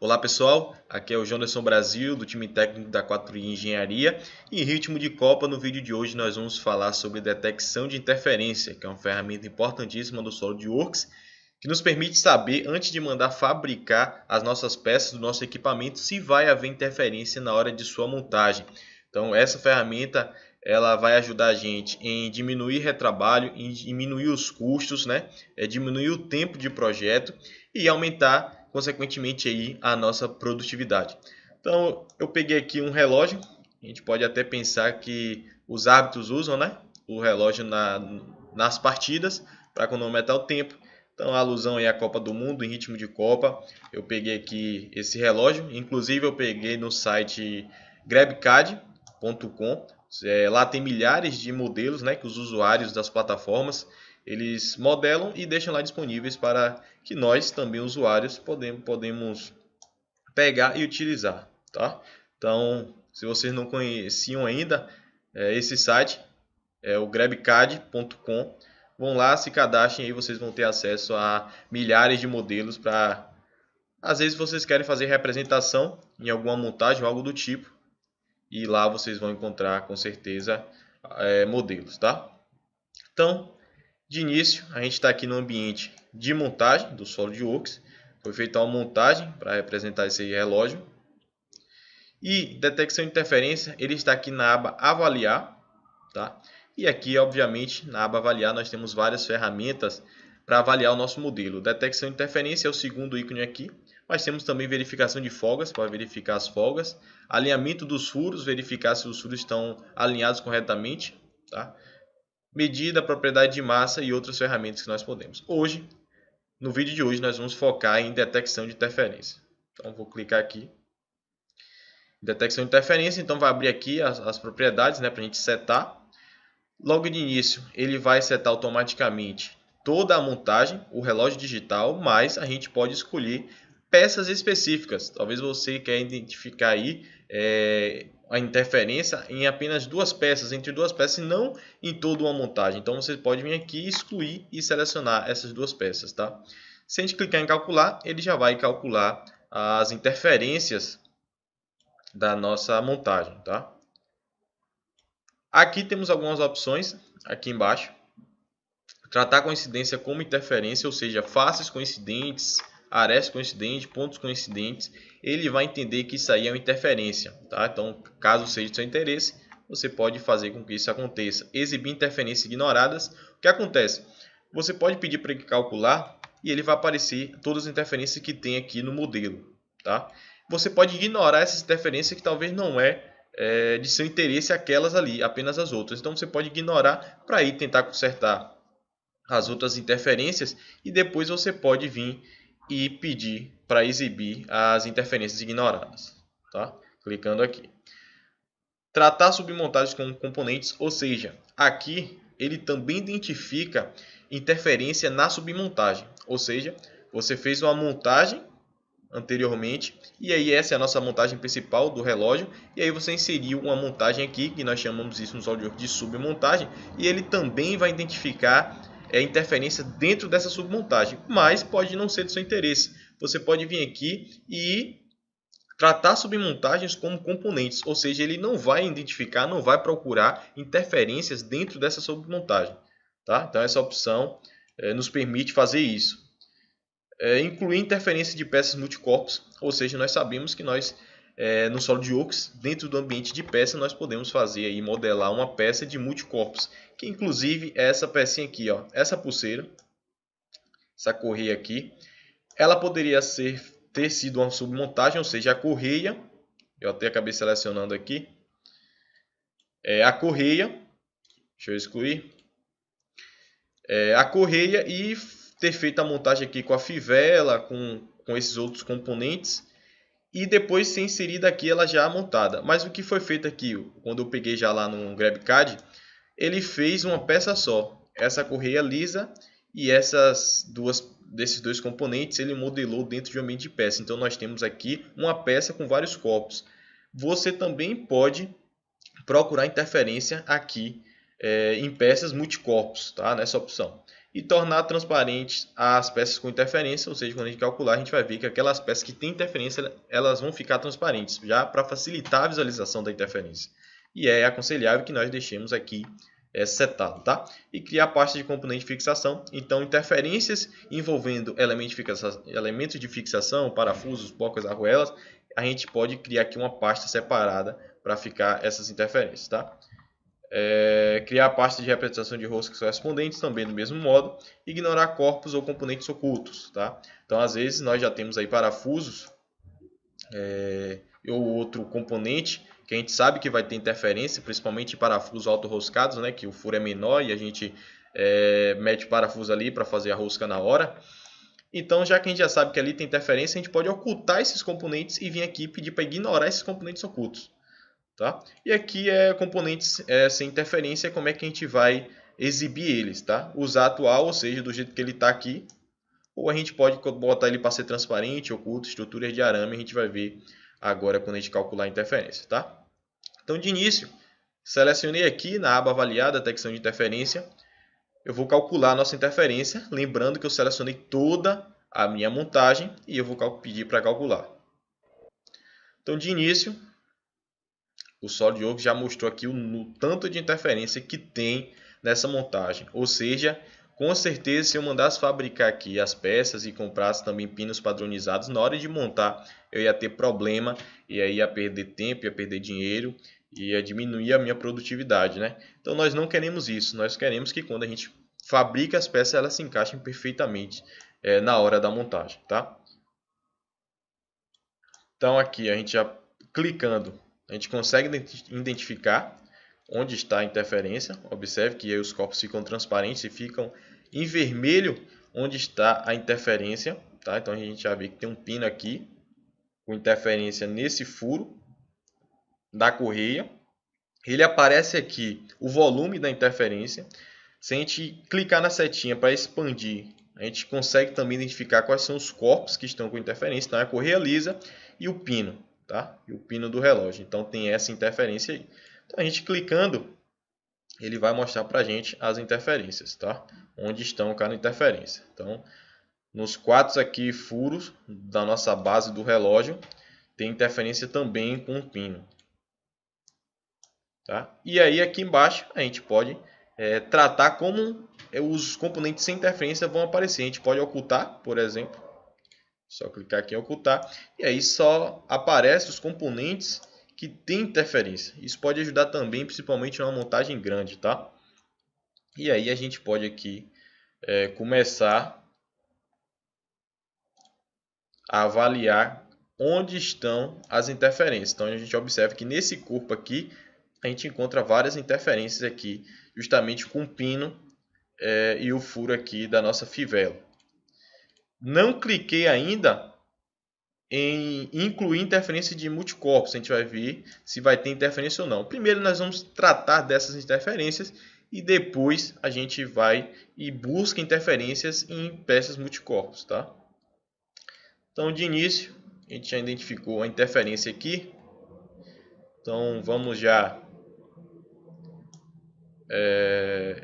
Olá pessoal, aqui é o Jonderson Brasil do time técnico da 4i Engenharia e em ritmo de Copa no vídeo de hoje nós vamos falar sobre detecção de interferência, que é uma ferramenta importantíssima do SolidWorks que nos permite saber antes de mandar fabricar as nossas peças do nosso equipamento se vai haver interferência na hora de sua montagem. Então essa ferramenta ela vai ajudar a gente em diminuir retrabalho, em diminuir os custos, diminuir o tempo de projeto e aumentar consequentemente aí a nossa produtividade. Então eu peguei aqui um relógio, a gente pode até pensar que os árbitros usam, o relógio nas partidas para cronometrar o tempo. Então a alusão aí à Copa do Mundo, em ritmo de Copa, eu peguei aqui esse relógio, inclusive eu peguei no site GrabCAD.com, lá tem milhares de modelos que os usuários das plataformas eles modelam e deixam lá disponíveis para que nós também usuários podemos pegar e utilizar, tá? Então, se vocês não conheciam ainda esse site, é o GrabCAD.com, vão lá, se cadastrem e vocês vão ter acesso a milhares de modelos para, às vezes vocês querem fazer representação em alguma montagem ou algo do tipo, e lá vocês vão encontrar com certeza modelos, tá? Então, de início, a gente está aqui no ambiente de montagem do SolidWorks. Foi feita uma montagem para representar esse relógio. E detecção de interferência, ele está aqui na aba avaliar, tá? E aqui, obviamente, na aba avaliar, nós temos várias ferramentas para avaliar o nosso modelo. Detecção de interferência é o segundo ícone aqui. Mas temos também verificação de folgas, para verificar as folgas. Alinhamento dos furos, verificar se os furos estão alinhados corretamente, tá? Medida, propriedade de massa e outras ferramentas que nós podemos. Hoje, no vídeo de hoje, nós vamos focar em detecção de interferência. Então, vou clicar aqui. Detecção de interferência, então vai abrir aqui as propriedades para a gente setar. Logo de início, ele vai setar automaticamente toda a montagem, o relógio digital, mas a gente pode escolher peças específicas. Talvez você quer identificar aí a interferência em apenas duas peças, entre duas peças, e não em toda uma montagem. Então você pode vir aqui, excluir e selecionar essas duas peças, tá? Se a gente clicar em calcular, ele já vai calcular as interferências da nossa montagem, tá? Aqui temos algumas opções, aqui embaixo. Tratar coincidência como interferência, ou seja, faces coincidentes, arestas coincidentes, pontos coincidentes, ele vai entender que isso aí é uma interferência, tá? Então, caso seja de seu interesse, você pode fazer com que isso aconteça. Exibir interferências ignoradas. O que acontece? Você pode pedir para ele calcular e ele vai aparecer todas as interferências que tem aqui no modelo, tá? Você pode ignorar essas interferências que talvez não de seu interesse aquelas ali, apenas as outras. Então, você pode ignorar para ir tentar consertar as outras interferências e depois você pode vir e pedir para exibir as interferências ignoradas, tá? Clicando aqui. Tratar submontagens com componentes, ou seja, aqui ele também identifica interferência na submontagem, ou seja, você fez uma montagem anteriormente e aí essa é a nossa montagem principal do relógio e aí você inseriu uma montagem aqui que nós chamamos isso no SolidWorks de submontagem e ele também vai identificar interferência dentro dessa submontagem, mas pode não ser do seu interesse. Você pode vir aqui e tratar submontagens como componentes, ou seja, ele não vai identificar, não vai procurar interferências dentro dessa submontagem, tá? Então essa opção nos permite fazer isso. Incluir interferência de peças multicorpos, ou seja, nós sabemos que nós no SolidWorks, dentro do ambiente de peça, nós podemos fazer aí, modelar uma peça de multicorpos, que inclusive é essa pecinha aqui, ó, essa pulseira, essa correia aqui, ela poderia ter sido uma submontagem, ou seja, a correia, eu até acabei selecionando aqui, a correia, deixa eu excluir, a correia e ter feito a montagem aqui com a fivela, com esses outros componentes, e depois ser inserida aqui ela já montada. Mas o que foi feito aqui, quando eu peguei já lá no GrabCAD, ele fez uma peça só. Essa correia lisa e desses dois componentes ele modelou dentro de um ambiente de peça. Então nós temos aqui uma peça com vários corpos. Você também pode procurar interferência aqui em peças multicorpos, tá? Nessa opção. E tornar transparentes as peças com interferência, ou seja, quando a gente calcular, a gente vai ver que aquelas peças que têm interferência, elas vão ficar transparentes, já para facilitar a visualização da interferência. E é aconselhável que nós deixemos aqui setado, tá? E criar pasta de componente de fixação. Então, interferências envolvendo elementos de fixação, parafusos, bocas, arruelas, a gente pode criar aqui uma pasta separada para ficar essas interferências, tá? Criar pasta de representação de roscas correspondentes também do mesmo modo. Ignorar corpos ou componentes ocultos, tá? Então, às vezes, nós já temos aí parafusos ou outro componente que a gente sabe que vai ter interferência, principalmente em parafusos auto-roscados, né? Que o furo é menor e a gente mete o parafuso ali para fazer a rosca na hora. Então, já que a gente já sabe que ali tem interferência, a gente pode ocultar esses componentes e vir aqui pedir para ignorar esses componentes ocultos. Tá? E aqui componentes sem interferência, como é que a gente vai exibir eles, tá? Usar atual, ou seja, do jeito que ele está aqui, ou a gente pode botar ele para ser transparente, oculto, estruturas de arame, a gente vai ver agora quando a gente calcular a interferência, tá? Então, de início, selecionei aqui na aba avaliada, detecção de interferência, eu vou calcular a nossa interferência, lembrando que eu selecionei toda a minha montagem e eu vou pedir para calcular. Então, de início, o SolidWorks já mostrou aqui o tanto de interferência que tem nessa montagem. Ou seja, com certeza se eu mandasse fabricar aqui as peças e comprasse também pinos padronizados, na hora de montar eu ia ter problema, e aí ia perder tempo, ia perder dinheiro, ia diminuir a minha produtividade, né? Então nós não queremos isso, nós queremos que quando a gente fabrica as peças elas se encaixem perfeitamente na hora da montagem, tá? Então aqui a gente já clicando, a gente consegue identificar onde está a interferência. Observe que aí os corpos ficam transparentes e ficam em vermelho onde está a interferência, tá? Então a gente já vê que tem um pino aqui com interferência nesse furo da correia. Ele aparece aqui o volume da interferência. Se a gente clicar na setinha para expandir, a gente consegue também identificar quais são os corpos que estão com interferência. Então é a correia lisa e o pino, tá? E o pino do relógio. Então tem essa interferência aí. Então a gente clicando, ele vai mostrar para a gente as interferências, tá? Onde estão cada interferência. Então, nos 4 aqui furos da nossa base do relógio, tem interferência também com o pino. Tá? E aí aqui embaixo a gente pode tratar como os componentes sem interferência vão aparecer. A gente pode ocultar, por exemplo. Só clicar aqui em ocultar. E aí só aparecem os componentes que têm interferência. Isso pode ajudar também, principalmente numa montagem grande, tá? E aí a gente pode aqui começar a avaliar onde estão as interferências. Então a gente observa que nesse corpo aqui a gente encontra várias interferências aqui, justamente com o pino e o furo aqui da nossa fivela. Não cliquei ainda em incluir interferência de multicorpos. A gente vai ver se vai ter interferência ou não. Primeiro nós vamos tratar dessas interferências e depois a gente vai e busca interferências em peças multicorpos, tá? Então, de início, a gente já identificou a interferência aqui. Então, vamos já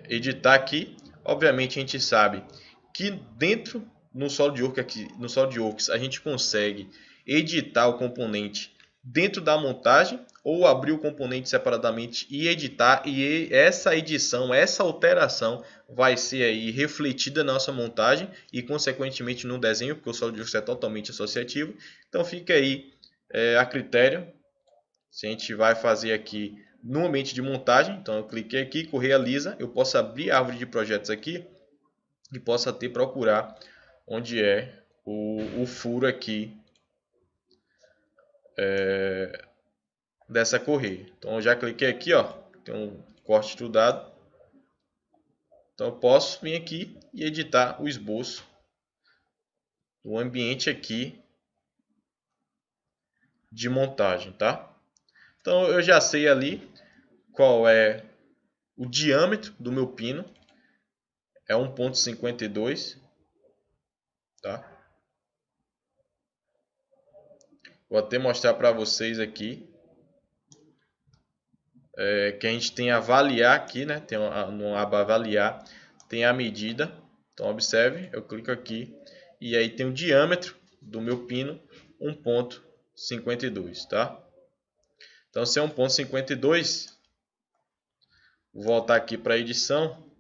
editar aqui. Obviamente, a gente sabe que dentro no SolidWorks a gente consegue editar o componente dentro da montagem ou abrir o componente separadamente e editar, e essa edição, essa alteração vai ser aí refletida na nossa montagem e consequentemente no desenho, porque o SolidWorks é totalmente associativo. Então fica aí a critério se a gente vai fazer aqui no ambiente de montagem. Então eu cliquei aqui, correia lisa, eu posso abrir a árvore de projetos aqui e posso até procurar onde é o furo aqui dessa correia. Então eu já cliquei aqui, ó, tem um corte estudado. Então eu posso vir aqui e editar o esboço do ambiente aqui de montagem, tá? Então eu já sei ali qual é o diâmetro do meu pino. É 1,52, tá? Vou até mostrar para vocês aqui que a gente tem avaliar aqui, né? Tem no aba avaliar, tem a medida. Então observe, eu clico aqui e aí tem o diâmetro do meu pino 1,52, tá? Então se é 1,52, vou voltar aqui para a edição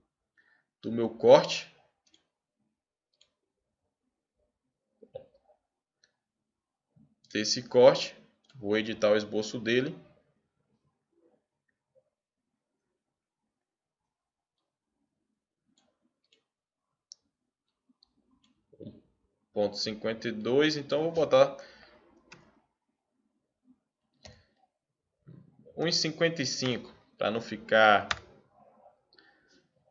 do meu corte. Desse corte, vou editar o esboço dele. Ponto 52, então vou botar 1,55 para não ficar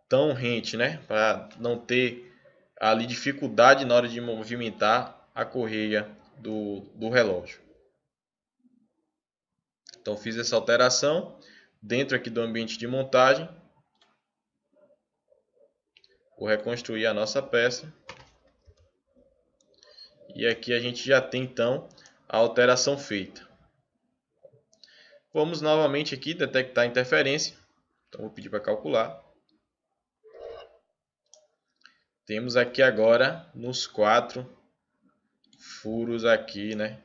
tão rente, né? Para não ter ali dificuldade na hora de movimentar a correia do relógio. Então fiz essa alteração dentro aqui do ambiente de montagem. Vou reconstruir a nossa peça. E aqui a gente já tem então a alteração feita. Vamos novamente aqui detectar interferência. Então vou pedir para calcular. Temos aqui agora nos 4 furos aqui, né?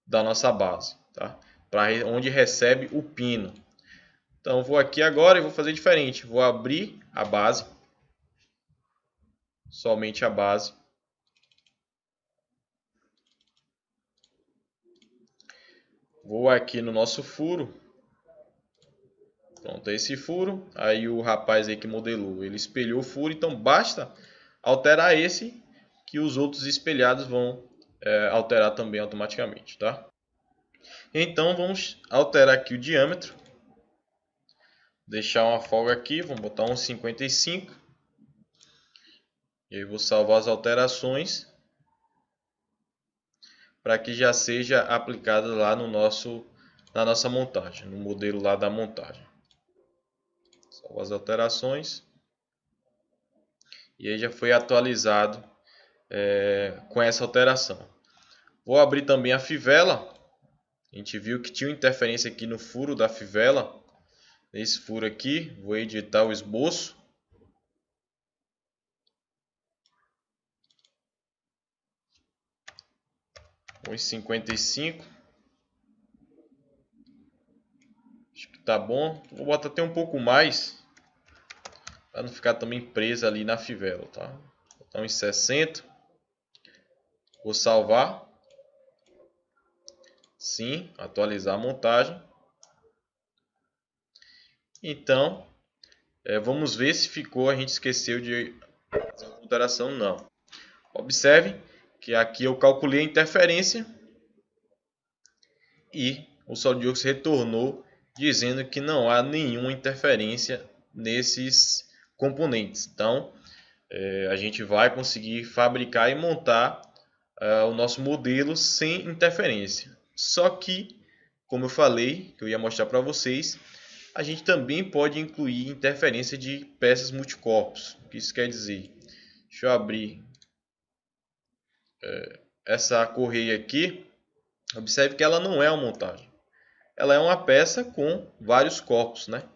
Da nossa base, tá? Para onde recebe o pino. Então vou aqui agora e vou fazer diferente. Vou abrir a base. Somente a base. Vou aqui no nosso furo. Pronto, esse furo. Aí o rapaz aí que modelou, ele espelhou o furo. Então basta alterar esse que os outros espelhados vão alterar também automaticamente, tá? Então vamos alterar aqui o diâmetro. Deixar uma folga aqui, vamos botar 1,55. E aí vou salvar as alterações para que já seja aplicado lá no na nossa montagem, no modelo lá da montagem. Salvar as alterações. E aí já foi atualizado com essa alteração. Vou abrir também a fivela. A gente viu que tinha interferência aqui no furo da fivela. Nesse furo aqui, vou editar o esboço. Uns 55. Acho que tá bom. Vou botar até um pouco mais, para não ficar também presa ali na fivela, tá? Vou botar uns 60. Vou salvar. Sim, atualizar a montagem. Então, vamos ver se ficou. A gente esqueceu de fazer uma alteração, não. Observe que aqui eu calculei a interferência e o SolidWorks retornou dizendo que não há nenhuma interferência nesses componentes. Então, a gente vai conseguir fabricar e montar o nosso modelo sem interferência. Só que, como eu falei, que eu ia mostrar para vocês, a gente também pode incluir interferência de peças multicorpos. O que isso quer dizer? Deixa eu abrir essa correia aqui. Observe que ela não é uma montagem. Ela é uma peça com vários corpos, né?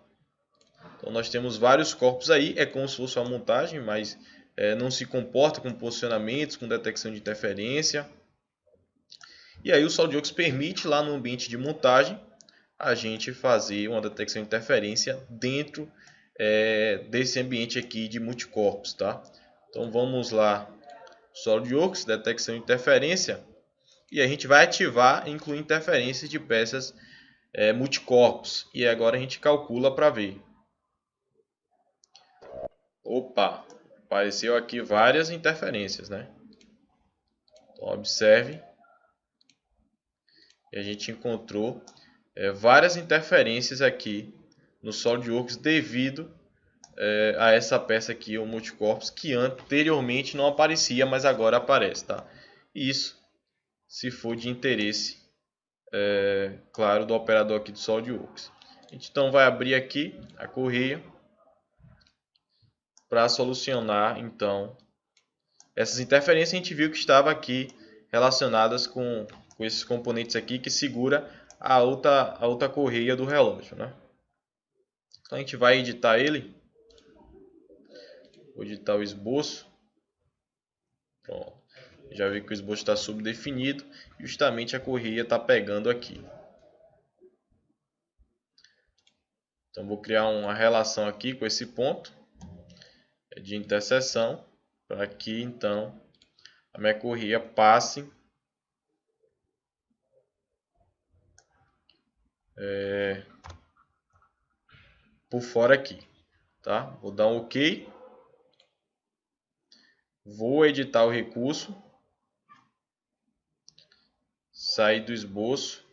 Então nós temos vários corpos aí. É como se fosse uma montagem, mas não se comporta com posicionamentos, com detecção de interferência. E aí o SolidWorks permite lá no ambiente de montagem a gente fazer uma detecção de interferência dentro desse ambiente aqui de multicorpos, tá? Então vamos lá, SolidWorks, detecção de interferência, e a gente vai ativar e incluir interferência de peças multicorpos. E agora a gente calcula para ver. Opa, apareceu aqui várias interferências, né? Então observe. E a gente encontrou várias interferências aqui no SolidWorks devido a essa peça aqui, o multicorpos, que anteriormente não aparecia, mas agora aparece, tá? Isso se for de interesse, claro, do operador aqui do SolidWorks. A gente então vai abrir aqui a correia para solucionar então essas interferências. A gente viu que estava aqui relacionadas com esses componentes aqui que segura a outra correia do relógio, né? Então a gente vai editar ele. Vou editar o esboço. Pronto. Já vi que o esboço está subdefinido. Justamente a correia está pegando aqui. Então vou criar uma relação aqui com esse ponto de interseção, para que então a minha correia passe por fora aqui, tá? Vou dar um OK. Vou editar o recurso, sair do esboço,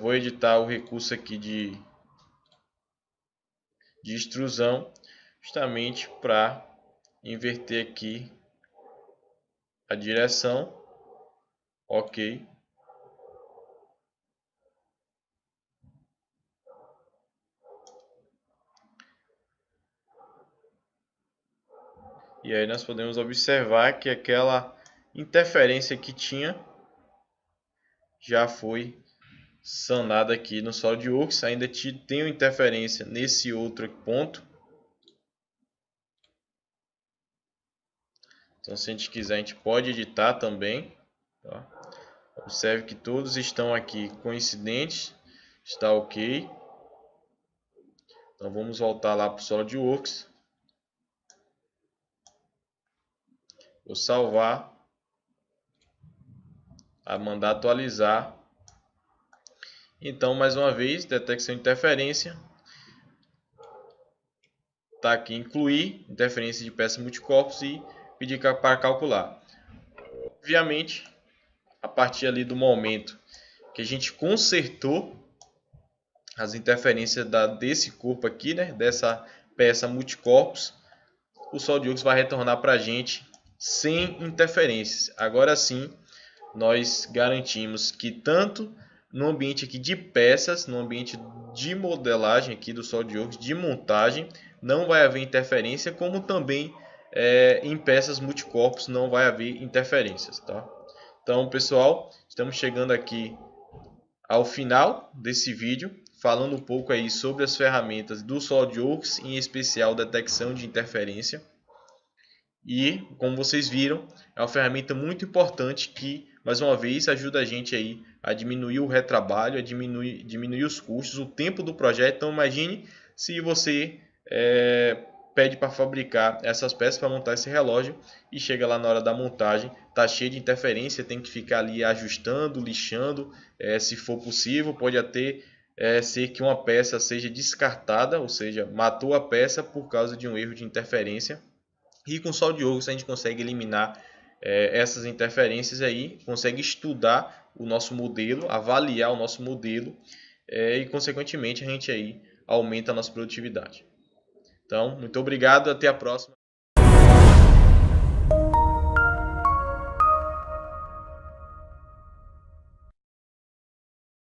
vou editar o recurso aqui de extrusão, justamente para inverter aqui a direção. OK. E aí nós podemos observar que aquela interferência que tinha já foi sanada aqui no SolidWorks. Ainda tem interferência nesse outro ponto. Então, se a gente quiser, a gente pode editar também. Tá? Observe que todos estão aqui coincidentes. Está OK. Então, vamos voltar lá para o SolidWorks. Vou salvar. A mandar atualizar. Então, mais uma vez, detecção de interferência. Está aqui incluir interferência de peça multicorpos e pedir para calcular. Obviamente, a partir ali do momento que a gente consertou as interferências desse corpo aqui, né, dessa peça multicorpos, o SolidWorks vai retornar para a gente sem interferências. Agora sim, nós garantimos que tanto no ambiente aqui de peças, no ambiente de modelagem aqui do SolidWorks, de montagem, não vai haver interferência, como também em peças multicorpos não vai haver interferências, tá? Então, pessoal, estamos chegando aqui ao final desse vídeo, falando um pouco aí sobre as ferramentas do SolidWorks, em especial detecção de interferência. E, como vocês viram, é uma ferramenta muito importante que, mais uma vez, ajuda a gente aí a diminuir o retrabalho, a diminuir os custos, o tempo do projeto. Então, imagine se você pede para fabricar essas peças para montar esse relógio e chega lá na hora da montagem, está cheio de interferência, tem que ficar ali ajustando, lixando, se for possível, pode até ser que uma peça seja descartada, ou seja, matou a peça por causa de um erro de interferência. E com o SolidWorks a gente consegue eliminar essas interferências aí, consegue estudar o nosso modelo, avaliar o nosso modelo e consequentemente a gente aí aumenta a nossa produtividade. Então, muito obrigado, até a próxima.